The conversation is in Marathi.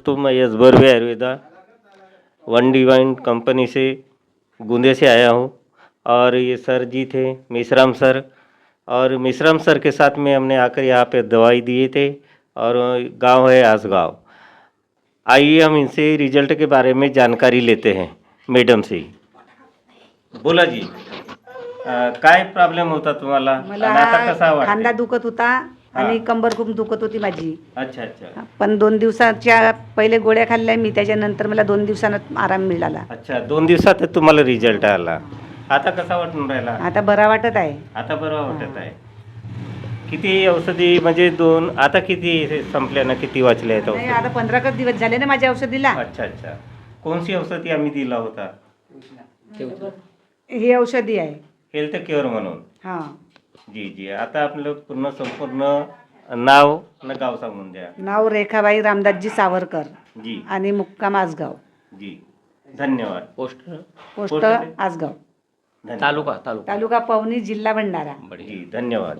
दोस्तों, मैं यशबर भी आयुर्वेदा वन डिवाइन कंपनी से गूंदे से आया हूँ। और ये सर जी थे मिश्राम सर, और मिश्राम सर के साथ में हमने आकर यहाँ पे दवाई दिए थे। और गांव है आसगांव। आइए हम इनसे रिजल्ट के बारे में जानकारी लेते हैं मैडम से। बोला जी, काय प्रॉब्लेम होता तुम्हाला मला आणि आता कसा खांदा वाटते? दुखत होता आणि कंबर खूप दुखत होती माझी. अच्छा अच्छा पण 2 दिवसाच्या पहिले गोळ्या खाल्ल्या मी, त्याच्यानंतर मला 2 दिवसांत आराम मिळाला. अच्छा, 2 दिवसात तुम्हाला रिझल्ट आला. आता कसा वाटून राहिला? आता बरा वाटत आहे. आता बरं वाटत आहे. किती औषधी म्हणजे दोन, आता किती संपल्यानं किती वाचले आहेत नाही, औषधी? आता 15 दिवस झाले ना माझ्या औषधीला. अच्छा अच्छा, कोणती औषधी आम्ही दिला होता? ही औषधी आहे. हेल्थ केअर म्हणून. हां, जी जी, आता आपलं पूर्ण संपूर्ण नाव न गाव सांगून द्या. नाव रेखाबाई रामदासजी सावरकर जी आणि मुक्काम आसगाव. जी, धन्यवाद. पोस्ट पोस्ट आसगाव, धन्यवाद. तालुका तालुका पवनी, जिल्हा भंडारा. जी धन्यवाद.